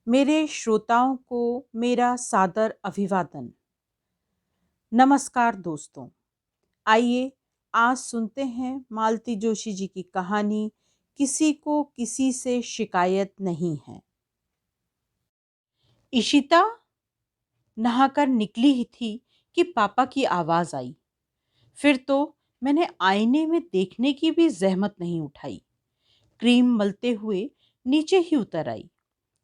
मेरे श्रोताओं को मेरा सादर अभिवादन। नमस्कार दोस्तों, आइए आज सुनते हैं मालती जोशी जी की कहानी किसी को किसी से शिकायत नहीं है। इशिता नहाकर निकली ही थी कि पापा की आवाज़ आई। फिर तो मैंने आईने में देखने की भी जहमत नहीं उठाई। क्रीम मलते हुए नीचे ही उतर आई,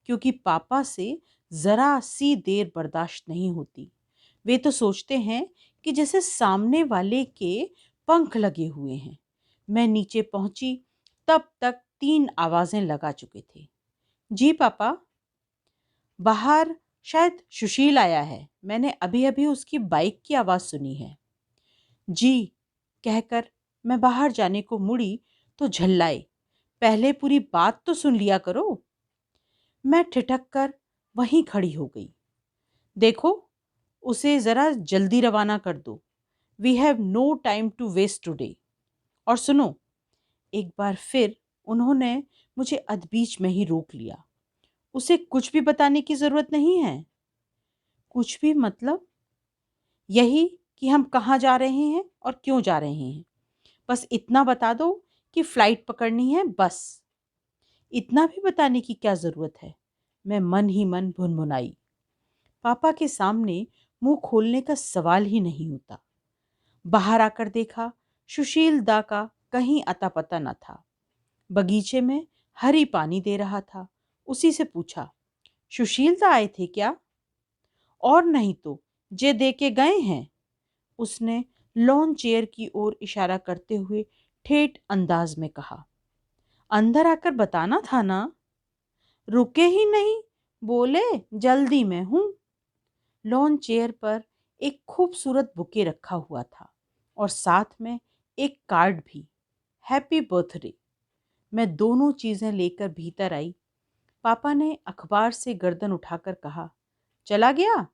क्योंकि पापा से जरा सी देर बर्दाश्त नहीं होती। वे तो सोचते हैं कि जैसे सामने वाले के पंख लगे हुए हैं। मैं नीचे पहुंची तब तक 3 आवाजें लगा चुके थे। जी पापा। बाहर शायद सुशील आया है, मैंने अभी अभी उसकी बाइक की आवाज सुनी है। जी कहकर मैं बाहर जाने को मुड़ी तो झल्लाए, पहले पूरी बात तो सुन लिया करो। मैं ठिठक कर वहीं खड़ी हो गई। देखो, उसे जरा जल्दी रवाना कर दो। We have no time to waste today. और सुनो, एक बार फिर उन्होंने मुझे अधबीच में ही रोक लिया। उसे कुछ भी बताने की जरूरत नहीं है। कुछ भी मतलब? यही कि हम कहाँ जा रहे हैं और क्यों जा रहे हैं। बस इतना बता दो कि फ्लाइट पकड़नी है, बस। इतना भी बताने की क्या जरूरत है? मैं मन ही मन भुनभुनाई। पापा के सामने मुंह खोलने का सवाल ही नहीं होता। बाहर आकर देखा, सुशील दा का कहीं अता पता न था। बगीचे में हरी पानी दे रहा था। उसी से पूछा, सुशील दा आए थे क्या? और नहीं तो जे दे के गए हैं। उसने लॉन चेयर की ओर इशारा करते हुए ठेठ अंदाज में कहा। अंदर आकर बताना था ना। रुके ही नहीं, बोले जल्दी में हूं। लॉन चेयर पर एक खूबसूरत बुके रखा हुआ था और साथ में एक कार्ड भी, हैप्पी बर्थडे। मैं दोनों चीजें लेकर भीतर आई। पापा ने अखबार से गर्दन उठाकर कहा, चला गया?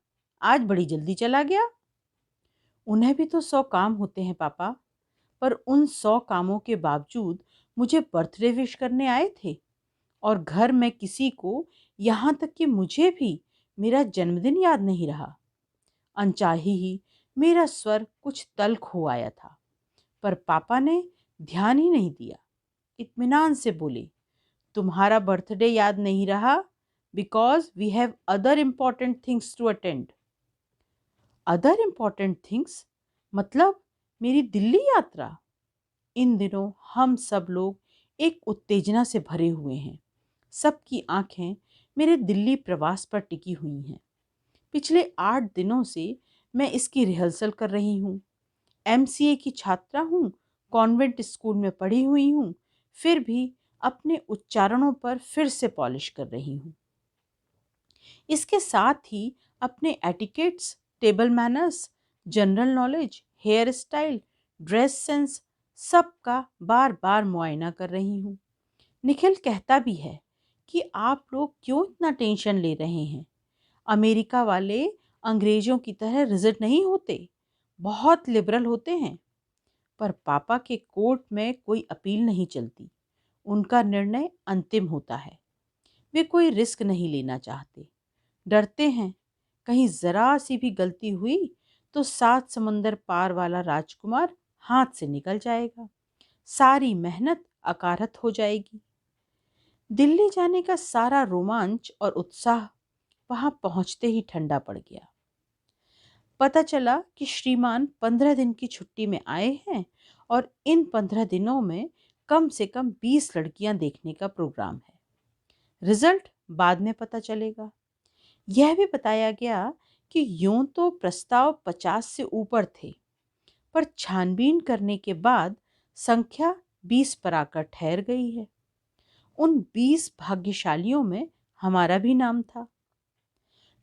आज बड़ी जल्दी चला गया। उन्हें भी तो 100 काम होते हैं पापा। पर उन 100 कामों के बावजूद मुझे बर्थडे विश करने आए थे। और घर में किसी को, यहाँ तक कि मुझे भी, मेरा जन्मदिन याद नहीं रहा। अनचाही ही मेरा स्वर कुछ तल्ख हो आया था, पर पापा ने ध्यान ही नहीं दिया। इत्मीनान से बोले, तुम्हारा बर्थडे याद नहीं रहा because we have other important things to attend. Other important things मतलब मेरी दिल्ली यात्रा। इन दिनों हम सब लोग एक उत्तेजना से भरे हुए हैं। सबकी आंखें मेरे दिल्ली प्रवास पर टिकी हुई हैं। पिछले 8 दिनों से मैं इसकी रिहर्सल कर रही हूँ। एमसीए की छात्रा हूँ, कॉन्वेंट स्कूल में पढ़ी हुई हूँ, फिर भी अपने उच्चारणों पर फिर से पॉलिश कर रही हूँ। इसके साथ ही अपने etiquettes, table manners, general knowledge, hair style, dress sense, सब का बार बार मुआयना कर रही हूँ। निखिल कहता भी है कि आप लोग क्यों इतना टेंशन ले रहे हैं। अमेरिका वाले अंग्रेजों की तरह रिजिड नहीं होते, बहुत लिबरल होते हैं। पर पापा के कोर्ट में कोई अपील नहीं चलती। उनका निर्णय अंतिम होता है। वे कोई रिस्क नहीं लेना चाहते। डरते हैं कहीं जरा सी भी गलती हुई तो 7 समंदर पार वाला राजकुमार हाथ से निकल जाएगा। सारी मेहनत अकारत हो जाएगी। दिल्ली जाने का सारा रोमांच और उत्साह वहां पहुंचते ही ठंडा पड़ गया। पता चला कि श्रीमान 15 दिन की छुट्टी में आए हैं और इन 15 दिनों में कम से कम 20 लड़कियां देखने का प्रोग्राम है। रिजल्ट बाद में पता चलेगा। यह भी बताया गया कि यूं तो प्रस्ताव 50 से ऊपर थे, पर छानबीन करने के बाद संख्या 20 पर आकर ठहर गई है। उन 20 भाग्यशालियों में हमारा भी नाम था।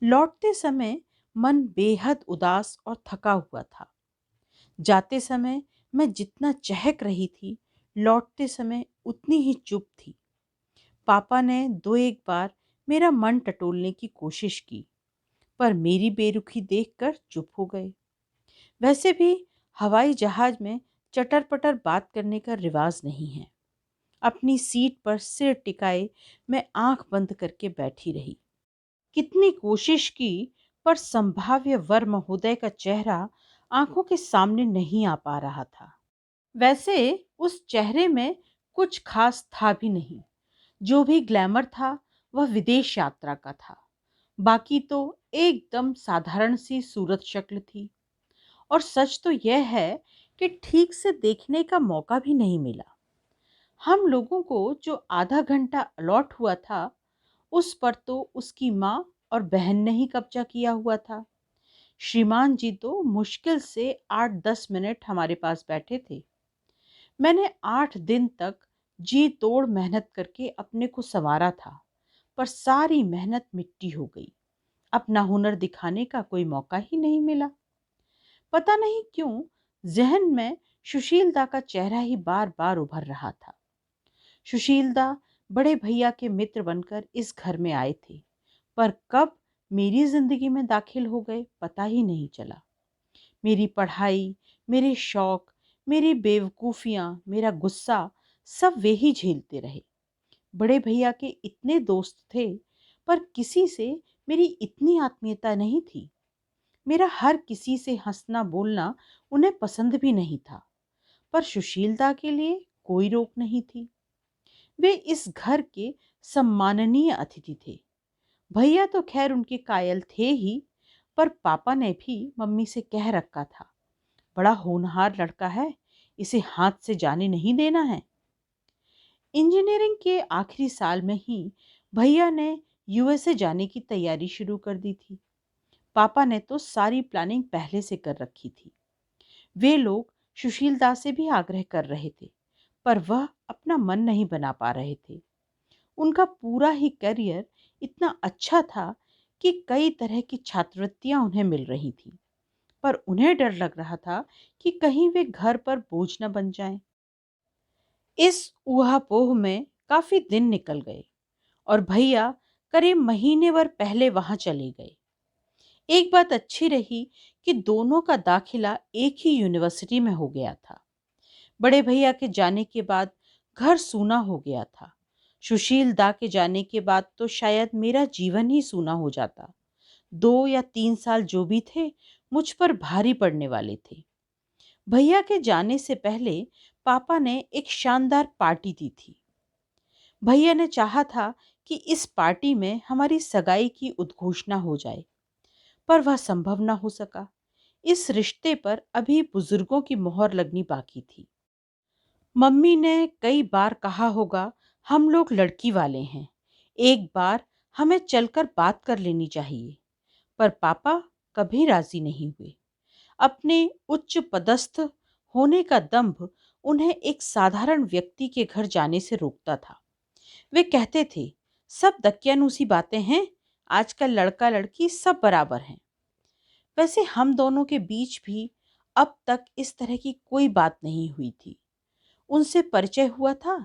लौटते समय मन बेहद उदास और थका हुआ था। जाते समय मैं जितना चहक रही थी, लौटते समय उतनी ही चुप थी। पापा ने 2-1 बार मेरा मन टटोलने की कोशिश की, पर मेरी बेरुखी देखकर चुप हो गए। वैसे भी हवाई जहाज में चटर पटर बात करने का रिवाज नहीं है। अपनी सीट पर सिर टिकाए मैं आंख बंद करके बैठी रही। कितनी कोशिश की, पर संभाव्य वर महोदय का चेहरा आंखों के सामने नहीं आ पा रहा था। वैसे उस चेहरे में कुछ खास था भी नहीं। जो भी ग्लैमर था वह विदेश यात्रा का था। बाकी तो एकदम साधारण सी सूरत शक्ल थी। और सच तो यह है कि ठीक से देखने का मौका भी नहीं मिला। हम लोगों को जो आधा घंटा अलॉट हुआ था, उस पर तो उसकी माँ और बहन ने ही कब्जा किया हुआ था। श्रीमान जी तो मुश्किल से 8-10 मिनट हमारे पास बैठे थे। मैंने 8 दिन तक जी तोड़ मेहनत करके अपने को संवारा था, पर सारी मेहनत मिट्टी हो गई। अपना हुनर दिखाने का कोई मौका ही नहीं मिला। पता नहीं क्यों जहन में सुशीलदा का चेहरा ही बार बार उभर रहा था। सुशीलदा बड़े भैया के मित्र बनकर इस घर में आए थे, पर कब मेरी जिंदगी में दाखिल हो गए पता ही नहीं चला। मेरी पढ़ाई, मेरे शौक, मेरी बेवकूफियां, मेरा गुस्सा, सब वे ही झेलते रहे। बड़े भैया के इतने दोस्त थे, पर किसी से मेरी इतनी आत्मीयता नहीं थी। मेरा हर किसी से हंसना बोलना उन्हें पसंद भी नहीं था, पर सुशीलता के लिए कोई रोक नहीं थी। वे इस घर के सम्माननीय अतिथि थे। भैया तो खैर उनके कायल थे ही, पर पापा ने भी मम्मी से कह रखा था, बड़ा होनहार लड़का है, इसे हाथ से जाने नहीं देना है। इंजीनियरिंग के आखिरी साल में ही भैया ने यूएसए जाने की तैयारी शुरू कर दी थी। पापा ने तो सारी प्लानिंग पहले से कर रखी थी। वे लोग सुशील दास से भी आग्रह कर रहे थे, पर वह अपना मन नहीं बना पा रहे थे। उनका पूरा ही करियर इतना अच्छा था कि कई तरह की छात्रवृत्तियां उन्हें मिल रही थी, पर उन्हें डर लग रहा था कि कहीं वे घर पर बोझ न बन जाएं। इस ऊहापोह में काफी दिन निकल गए और भैया करीब महीने भर पहले वहां चले गए। एक बात अच्छी रही कि दोनों का दाखिला एक ही यूनिवर्सिटी में हो गया था। बड़े भैया के जाने के बाद घर सूना हो गया था। सुशील दा के जाने के बाद तो शायद मेरा जीवन ही सूना हो जाता। 2 या 3 साल जो भी थे, मुझ पर भारी पड़ने वाले थे। भैया के जाने से पहले पापा ने एक शानदार पार्टी दी थी। भैया ने चाहा था कि इस पार्टी में हमारी सगाई की उद्घोषणा हो जाए, पर वह संभव न हो सका। इस रिश्ते पर अभी बुजुर्गों की मोहर लगनी बाकी थी। मम्मी ने कई बार कहा होगा, हम लोग लड़की वाले हैं, एक बार हमें चलकर बात कर लेनी चाहिए, पर पापा कभी राजी नहीं हुए। अपने उच्च पदस्थ होने का दंभ उन्हें एक साधारण व्यक्ति के घर जाने से रोकता था। वे कहते थे, सब दकियानूसी बातें हैं, आजकल लड़का लड़की सब बराबर हैं। वैसे हम दोनों के बीच भी अब तक इस तरह की कोई बात नहीं हुई थी। उनसे परिचय हुआ था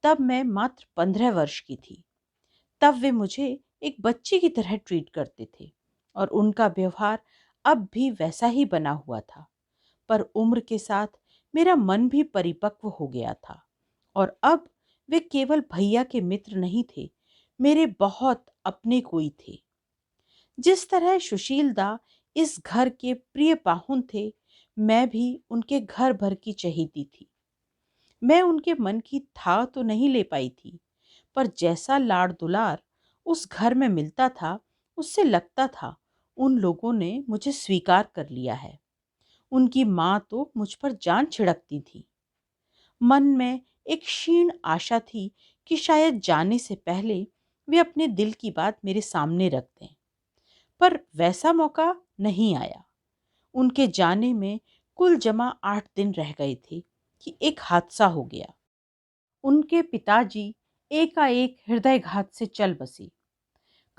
तब मैं मात्र 15 वर्ष की थी। तब वे मुझे एक बच्ची की तरह ट्रीट करते थे और उनका व्यवहार अब भी वैसा ही बना हुआ था। पर उम्र के साथ मेरा मन भी परिपक्व हो गया था और अब वे केवल भैया के मित्र नहीं थे, मेरे बहुत अपने कोई थे। जिस तरह सुशील दा इस घर के प्रिय पाहुन थे, मैं भी उनके घर भर की चहेती थी। मैं उनके मन की था तो नहीं ले पाई थी, पर जैसा लाड़ दुलार उस घर में मिलता था, उससे लगता था उन लोगों ने मुझे स्वीकार कर लिया है। उनकी माँ तो मुझ पर जान छिड़कती थी। मन में एक क्षीण आशा थी कि शायद जाने से पहले वे अपने दिल की बात मेरे सामने रख दें, पर वैसा मौका नहीं आया। उनके जाने में कुल जमा 8 दिन रह गए थे कि एक हादसा हो गया। उनके पिताजी एकाएक हृदयघात से चल बसे।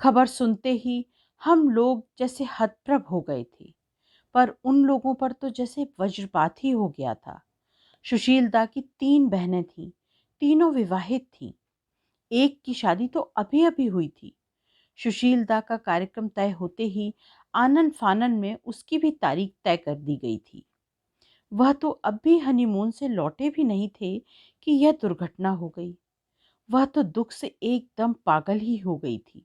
खबर सुनते ही हम लोग जैसे हतप्रभ हो गए थे, पर उन लोगों पर तो जैसे वज्रपात ही हो गया था। सुशीलदा की 3 बहनें थीं, तीनों विवाहित थीं। एक की शादी तो अभी अभी हुई थी। सुशीलदा का कार्यक्रम तय होते ही आनन फानन में उसकी भी तारीख तय कर दी गई थी। वह तो अब भी हनीमून से लौटे भी नहीं थे कि यह दुर्घटना हो गई। वह तो दुख से एकदम पागल ही हो गई थी।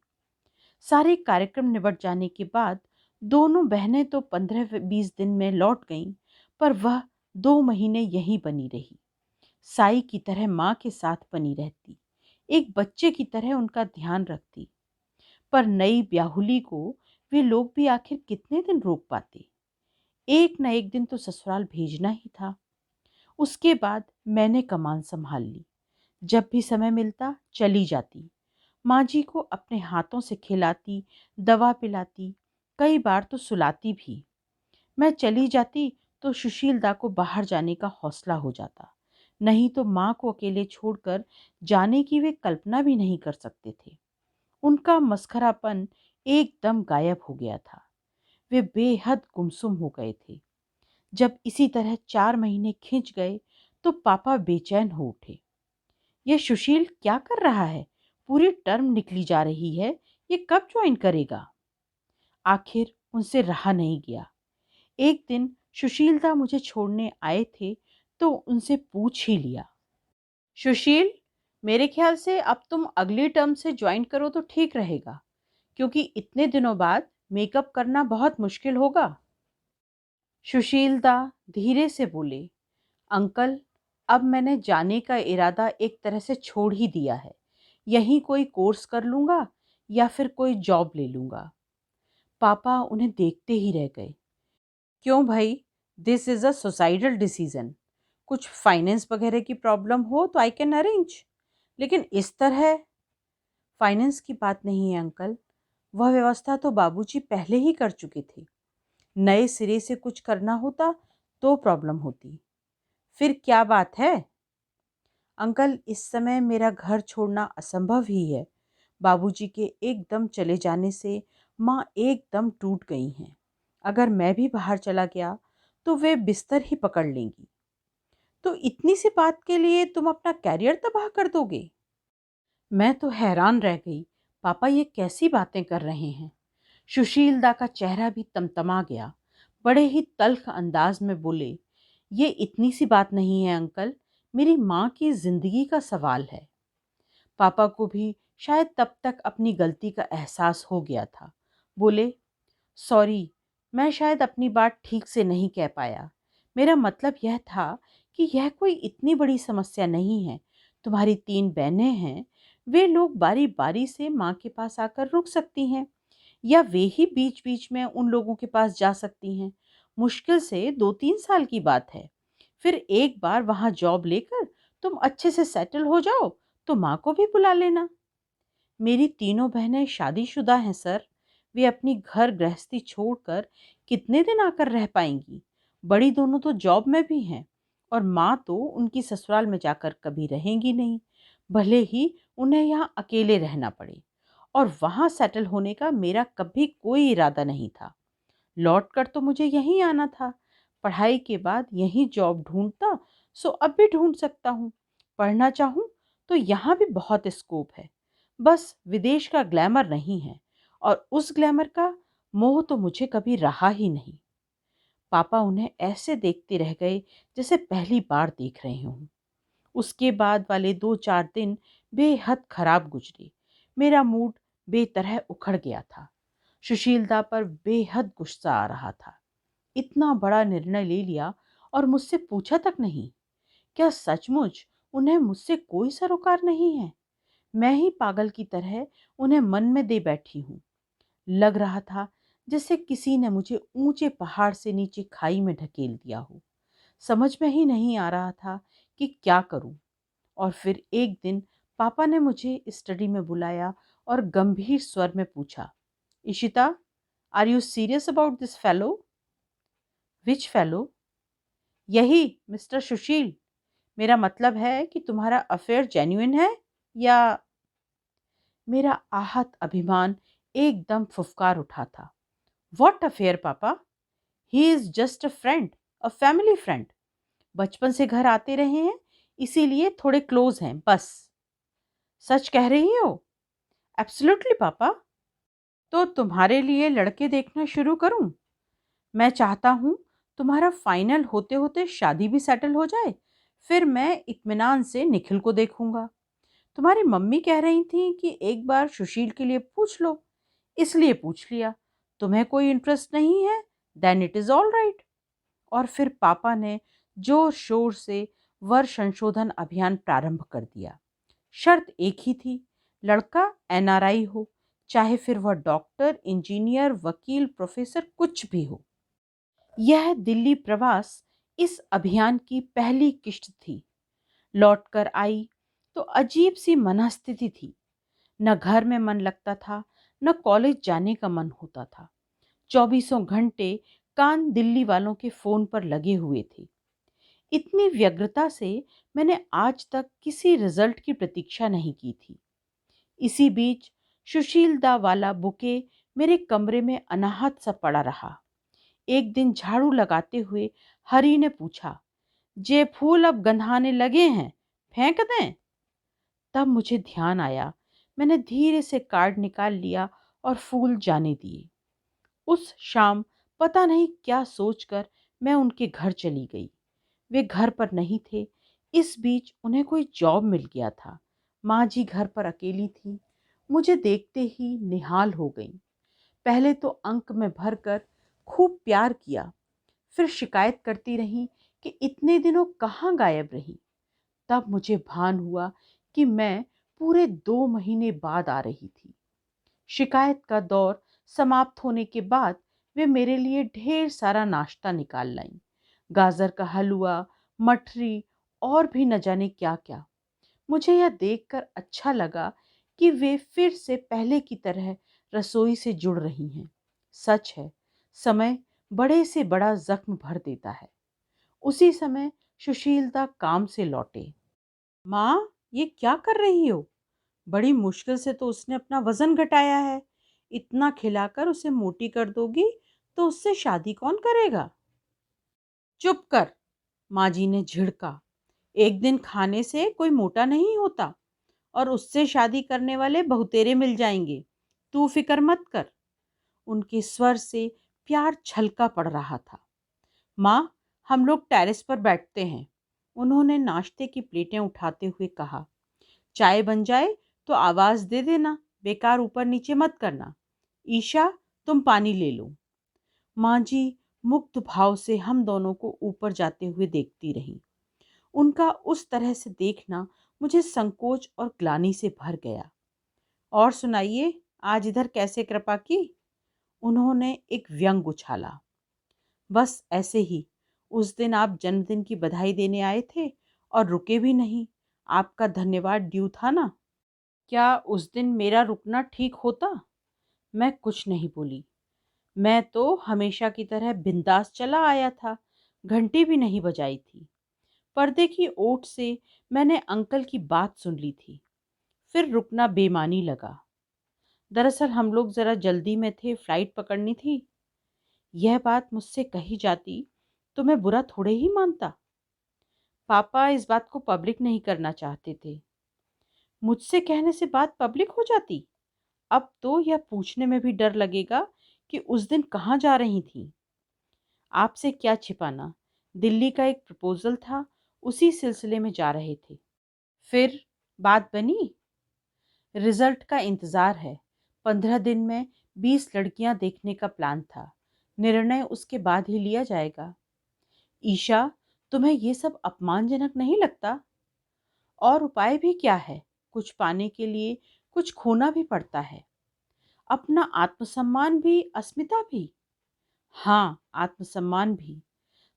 सारे कार्यक्रम निपट जाने के बाद दोनों बहनें तो 15-20 दिन में लौट गईं, पर वह 2 महीने यहीं बनी रही। साई की तरह माँ के साथ बनी रहती, एक बच्चे की तरह उनका ध्यान रखती। पर नई ब्याहुली को वे लोग भी आखिर कितने दिन रोक पाते। एक न एक दिन तो ससुराल भेजना ही था। उसके बाद मैंने कमान संभाल ली। जब भी समय मिलता चली जाती, माँ जी को अपने हाथों से खिलाती, दवा पिलाती, कई बार तो सुलाती भी। मैं चली जाती तो सुशीलदा को बाहर जाने का हौसला हो जाता, नहीं तो माँ को अकेले छोड़कर जाने की वे कल्पना भी नहीं कर सकते थे। उनका मस्खरापन एकदम गायब हो गया था। वे बेहद गुमसुम हो गए थे। जब इसी तरह 4 महीने खिंच गए तो पापा बेचैन हो उठे। ये सुशील क्या कर रहा है? पूरी टर्म निकली जा रही है, ये कब ज्वाइन करेगा? आखिर उनसे रहा नहीं गया। एक दिन सुशीलदा मुझे छोड़ने आए थे तो उनसे पूछ ही लिया, सुशील, मेरे ख्याल से अब तुम अगली टर्म से ज्वाइन करो तो ठीक रहेगा, क्योंकि इतने दिनों बाद मेकअप करना बहुत मुश्किल होगा। सुशीलदा धीरे से बोले, अंकल, अब मैंने जाने का इरादा एक तरह से छोड़ ही दिया है। यहीं कोई कोर्स कर लूंगा या फिर कोई जॉब ले लूंगा। पापा उन्हें देखते ही रह गए। क्यों भाई? This is a societal decision. कुछ फाइनेंस वगैरह की प्रॉब्लम हो तो आई कैन अरेंज, लेकिन इस तरह। फाइनेंस की बात नहीं है अंकल, वह व्यवस्था तो बाबूजी पहले ही कर चुके थे। नए सिरे से कुछ करना होता तो प्रॉब्लम होती। फिर क्या बात है? अंकल, इस समय मेरा घर छोड़ना असंभव ही है। बाबूजी के एकदम चले जाने से माँ एकदम टूट गई हैं। अगर मैं भी बाहर चला गया तो वे बिस्तर ही पकड़ लेंगी। तो इतनी सी बात के लिए तुम अपना कैरियर तबाह कर दोगे? मैं तो हैरान रह गई। पापा ये कैसी बातें कर रहे हैं? सुशीलदा का चेहरा भी तमतमा गया। बड़े ही तल्ख अंदाज में बोले, ये इतनी सी बात नहीं है अंकल, मेरी माँ की जिंदगी का सवाल है। पापा को भी शायद तब तक अपनी गलती का एहसास हो गया था। बोले, सॉरी, मैं शायद अपनी बात ठीक से नहीं कह पाया। मेरा मतलब यह था कि यह कोई इतनी बड़ी समस्या नहीं है। तुम्हारी 3 बहनें हैं, वे लोग बारी बारी से माँ के पास आकर रुक सकती हैं, या वे ही बीच बीच में उन लोगों के पास जा सकती हैं। मुश्किल से 2-3 साल की बात है। फिर एक बार वहाँ जॉब लेकर तुम अच्छे से सेटल हो जाओ तो माँ को भी बुला लेना। मेरी तीनों बहनें शादीशुदा हैं सर। वे अपनी घर गृहस्थी छोड़कर कितने दिन आकर रह पाएंगी? बड़ी दोनों तो जॉब में भी हैं, और माँ तो उनकी ससुराल में जाकर कभी रहेंगी नहीं, भले ही उन्हें यहाँ अकेले रहना पड़े। और वहाँ सेटल होने का मेरा कभी कोई इरादा नहीं था। लौट कर तो मुझे यहीं आना था। पढ़ाई के बाद यहीं जॉब ढूंढता, सो अब भी ढूंढ सकता हूँ। पढ़ना चाहूँ तो यहाँ भी बहुत स्कोप है। बस विदेश का ग्लैमर नहीं है, और उस ग्लैमर का मोह तो मुझे कभी रहा ही नहीं। पापा उन्हें ऐसे देखते रह गए जैसे पहली बार देख रहे हों। उसके बाद वाले 2-4 दिन बेहद खराब गुजरे। मेरा मूड बेतरह उखड़ गया था। सुशीलदा पर बेहद गुस्सा आ रहा था। इतना बड़ा निर्णय ले लिया और मुझसे पूछा तक नहीं। क्या सचमुच उन्हें मुझसे कोई सरोकार नहीं है? मैं ही पागल की तरह उन्हें मन में दे बैठी हूँ। लग रहा था जैसे किसी ने मुझे ऊंचे पहाड़ से नीचे खाई में ढकेल दिया हो। समझ में ही नहीं आ रहा था कि क्या करूं। और फिर एक दिन पापा ने मुझे स्टडी में बुलाया और गंभीर स्वर में पूछा, Ishita, are you serious about this fellow? Which fellow? यही, मिस्टर सुशील। मेरा मतलब है कि तुम्हारा अफेयर जेन्युइन है या? मेरा आहत अभिमान एकदम फुफकार उठा था। व्हाट अफेयर पापा? He is just a friend, a family friend. बचपन से घर आते रहे हैं, इसीलिए थोड़े क्लोज हैं बस। सच कह रही हो? एब्सोल्युटली पापा। तो तुम्हारे लिए लड़के देखना शुरू करूं? मैं चाहता हूं तुम्हारा फाइनल होते होते शादी भी सेटल हो जाए, फिर मैं इत्मीनान से निखिल को देखूंगा। तुम्हारी मम्मी कह रही थी कि एक बार सुशील के लिए पूछ लो। इसलिए पूछ लिया। तुम्हें कोई इंटरेस्ट नहीं है? Then it is all right. और फिर पापा ने जोर शोर से वर संशोधन अभियान प्रारंभ कर दिया। शर्त एक ही थी, लड़का एनआरआई हो, चाहे फिर वह डॉक्टर, इंजीनियर, वकील, प्रोफेसर कुछ भी हो। यह दिल्ली प्रवास इस अभियान की पहली किश्त थी। लौटकर आई तो अजीब सी मनस्थिति थी। न घर में मन लगता था, न कॉलेज जाने का मन होता था। चौबीसों घंटे कान दिल्ली वालों के फोन पर लगे हुए थे। इतनी व्यग्रता से मैंने आज तक किसी रिजल्ट की प्रतीक्षा नहीं की थी। इसी बीच सुशील दा वाला बुके मेरे कमरे में अनाहत सा पड़ा रहा। एक दिन झाड़ू लगाते हुए हरी ने पूछा, जे फूल अब गंधाने लगे हैं, फेंक दें? तब मुझे ध्यान आया। मैंने धीरे से कार्ड निकाल लिया और फूल जाने दिए। उस शाम पता नहीं क्या सोचकर मैं उनके घर चली गई। वे घर पर नहीं थे। इस बीच उन्हें कोई जॉब मिल गया था। माँ जी घर पर अकेली थी। मुझे देखते ही निहाल हो गई। पहले तो अंक में भरकर खूब प्यार किया, फिर शिकायत करती रही कि इतने दिनों कहाँ गायब रही। तब मुझे भान हुआ कि मैं पूरे 2 महीने बाद आ रही थी। शिकायत का दौर समाप्त होने के बाद वे मेरे लिए ढेर सारा नाश्ता निकाल लाईं। गाजर का हलवा, मठरी और भी न जाने क्या क्या। मुझे यह देखकर अच्छा लगा कि वे फिर से पहले की तरह रसोई से जुड़ रही हैं। सच है, समय बड़े से बड़ा जख्म भर देता है। उसी समय सुशीलता काम से लौटे। माँ, ये क्या कर रही हो? बड़ी मुश्किल से तो उसने अपना वजन घटाया है। इतना खिलाकर उसे मोटी कर दोगी तो उससे शादी कौन करेगा? चुप कर, माँ जी ने झिड़का। एक दिन खाने से कोई मोटा नहीं होता और उससे शादी करने वाले बहुतेरे मिल जाएंगे। तू फिक्र मत कर। उनके स्वर से प्यार छलका पड़ रहा था। माँ, हम लोग टेरेस पर बैठते हैं, उन्होंने नाश्ते की प्लेटें उठाते हुए कहा। चाय बन जाए तो आवाज दे देना, बेकार ऊपर नीचे मत करना। ईशा, तुम पानी ले लो। माँ जी मुग्ध भाव से हम दोनों को ऊपर जाते हुए देखती रही। उनका उस तरह से देखना मुझे संकोच और ग्लानि से भर गया। और सुनाइए, आज इधर कैसे कृपा की? उन्होंने एक व्यंग उछाला। बस ऐसे ही। उस दिन आप जन्मदिन की बधाई देने आए थे और रुके भी नहीं। आपका धन्यवाद ड्यू था ना। क्या उस दिन मेरा रुकना ठीक होता? मैं कुछ नहीं बोली। मैं तो हमेशा की तरह बिंदास चला आया था, घंटी भी नहीं बजाई थी। पर्दे की ओट से मैंने अंकल की बात सुन ली थी। फिर रुकना बेमानी लगा। दरअसल हम लोग जरा जल्दी में थे, फ्लाइट पकड़नी थी। यह बात मुझसे कही जाती तो मैं बुरा थोड़े ही मानता। पापा इस बात को पब्लिक नहीं करना चाहते थे। मुझसे कहने से बात पब्लिक हो जाती। अब तो यह पूछने में भी डर लगेगा कि उस दिन कहाँ जा रही थी। आपसे क्या छिपाना, दिल्ली का एक प्रपोजल था, उसी सिलसिले में जा रहे थे। फिर बात बनी। रिजल्ट का इंतजार है। 15 दिन में 20 लड़कियां देखने का प्लान था। निर्णय उसके बाद ही लिया जाएगा। ईशा, तुम्हें ये सब अपमानजनक नहीं लगता? और उपाय भी क्या है? कुछ पाने के लिए कुछ खोना भी पड़ता है। अपना आत्मसम्मान भी, अस्मिता भी। हाँ, आत्मसम्मान भी।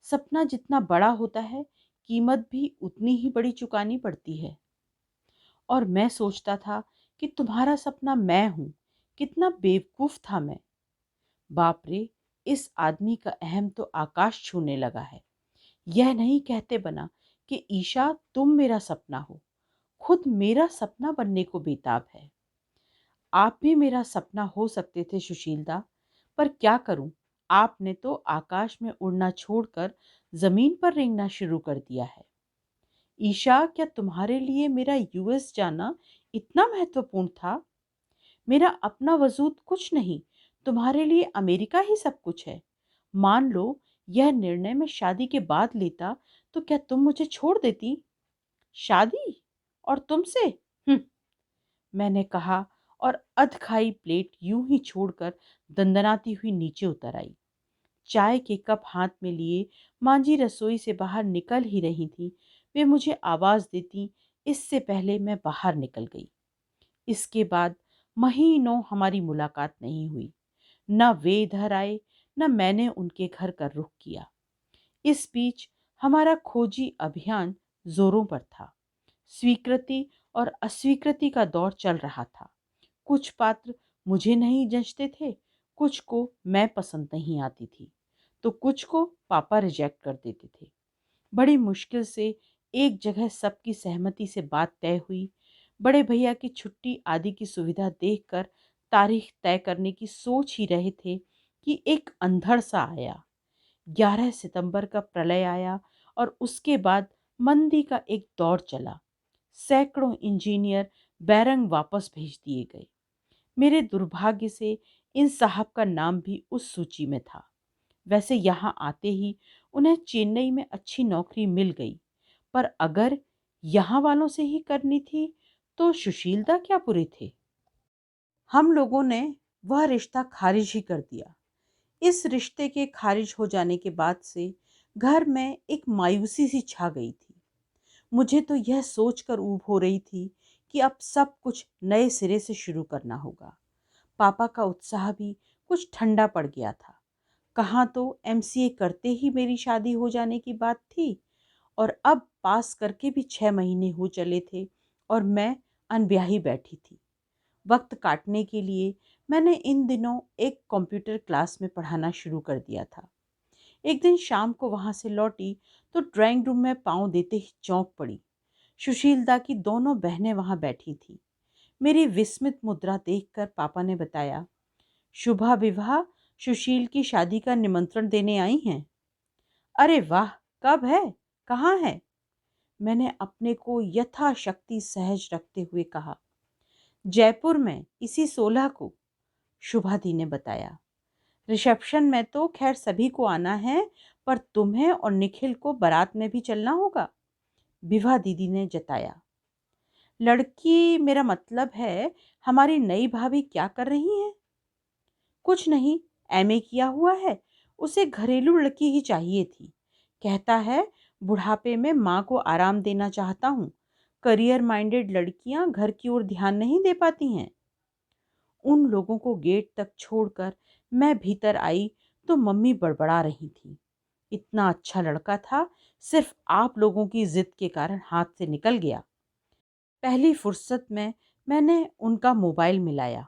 सपना जितना बड़ा होता है, कीमत भी उतनी ही बड़ी चुकानी पड़ती है। और मैं सोचता था कि तुम्हारा सपना मैं हूं। कितना बेवकूफ था मैं। बाप रे, इस आदमी का अहम तो आकाश छूने लगा है। यह नहीं कहते बना कि ईशा तुम मेरा सपना हो, खुद मेरा सपना बनने को बेताब है। आप भी मेरा सपना हो सकते थे सुशीलदा, पर क्या करूं, आपने तो आकाश में उड़ना छोड़कर जमीन पर रेंगना शुरू कर दिया है। ईशा, क्या तुम्हारे लिए मेरा यूएस जाना इतना महत्वपूर्ण था? मेरा अपना वजूद कुछ नहीं, तुम्हारे लिए अमेरिका ही सब कुछ है। मान लो यह निर्णय मैं शादी के बाद लेता तो क्या तुम मुझे छोड़ देती? शादी? और तुमसे? मैंने कहा और अध खाई प्लेट यूं ही छोड़कर दंदनाती हुई नीचे उतर आई। चाय के कप हाथ में लिए माँ जी रसोई से बाहर निकल ही रही थी, वे मुझे आवाज देती इससे पहले मैं बाहर निकल गई। इसके बाद महीनों हमारी मुलाकात नहीं हुई। न वे इधर आए, न मैंने उनके घर का रुख किया। इस बीच हमारा खोजी अभियान जोरों पर था। स्वीकृति और अस्वीकृति का दौर चल रहा था। कुछ पात्र मुझे नहीं जचते थे, कुछ को मैं पसंद नहीं आती थी, तो कुछ को पापा रिजेक्ट कर देते थे। बड़ी मुश्किल से एक जगह सबकी सहमति से बात तय हुई। बड़े भैया की छुट्टी आदि की सुविधा देखकर तारीख तय करने की सोच ही रहे थे कि एक अंधड़ सा आया। 11 सितंबर का प्रलय आया और उसके बाद मंदी का एक दौर चला। सैकड़ों इंजीनियर बैरंग वापस भेज दिए गए। मेरे दुर्भाग्य से इन साहब का नाम भी उस सूची में था। वैसे यहाँ आते ही उन्हें चेन्नई में अच्छी नौकरी मिल गई, पर अगर यहाँ वालों से ही करनी थी तो सुशीलदा क्या बुरे थे। हम लोगों ने वह रिश्ता खारिज ही कर दिया। इस रिश्ते के खारिज हो जाने के बाद से घर में एक मायूसी सी छा गई थी। मुझे तो यह सोचकर ऊब हो रही थी कि अब सब कुछ नए सिरे से शुरू करना होगा। पापा का उत्साह भी कुछ ठंडा पड़ गया था। कहाँ तो एमसीए करते ही मेरी शादी हो जाने की बात थी, और अब पास करके भी 6 महीने हो चले थे और मैं अनब्याही बैठी थी। वक्त काटने के लिए मैंने इन दिनों एक कंप्यूटर क्लास में पढ़ाना शुरू कर दिया था। एक दिन शाम को वहां से लौटी तो ड्राइंग रूम में पांव देते ही चौंक पड़ी। सुशीलदा की दोनों बहनें वहां बैठी थी। मेरी विस्मित मुद्रा देखकर पापा ने बताया, शुभा विवाह सुशील की शादी का निमंत्रण देने आई हैं। अरे वाह, कब है, कहाँ है? मैंने अपने को यथाशक्ति सहज रखते हुए कहा। जयपुर में, इसी 16 को, शुभा दी ने बताया। रिसेप्शन में तो खैर सभी को आना है, पर तुम्हें और निखिल को बारात में भी चलना होगा, विभा दीदी ने जताया। लड़की, मेरा मतलब है हमारी नई भाभी क्या कर रही है? कुछ नहीं, एमए किया हुआ है, उसे घरेलू लड़की ही चाहिए थी। कहता है बुढ़ापे में माँ को आराम देना चाहता हूँ। करियर माइंडेड लड़कियां घर की ओर ध्यान नहीं दे पाती हैं। उन लोगों को गेट तक छोड़कर मैं भीतर आई तो मम्मी बड़बड़ा रही थी, इतना अच्छा लड़का था, सिर्फ आप लोगों की जिद के कारण हाथ से निकल गया। पहली फुर्सत में मैंने उनका मोबाइल मिलाया।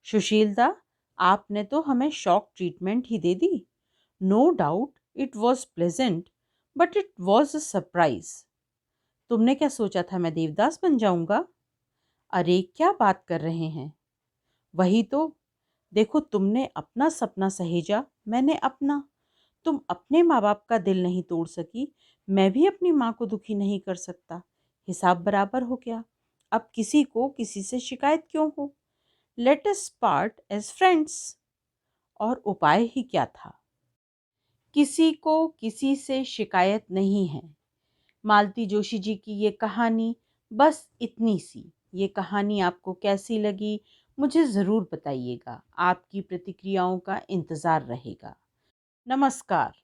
सुशीलदा, आपने तो हमें शॉक ट्रीटमेंट ही दे दी। No doubt it was pleasant, but it was a surprise. तुमने क्या सोचा था मैं देवदास बन जाऊंगा? अरे क्या बात कर रहे हैं, वही तो। देखो, तुमने अपना सपना सहेजा, मैंने अपना। तुम अपने माँ बाप का दिल नहीं तोड़ सकी, मैं भी अपनी माँ को दुखी नहीं कर सकता। हिसाब बराबर हो गया। अब किसी को किसी से शिकायत क्यों हो? Let us part as friends. और उपाय ही क्या था? किसी को किसी से शिकायत नहीं है। मालती जोशी जी की ये कहानी बस इतनी सी। ये कहानी आपको कैसी लगी मुझे ज़रूर बताइएगा। आपकी प्रतिक्रियाओं का इंतज़ार रहेगा। नमस्कार।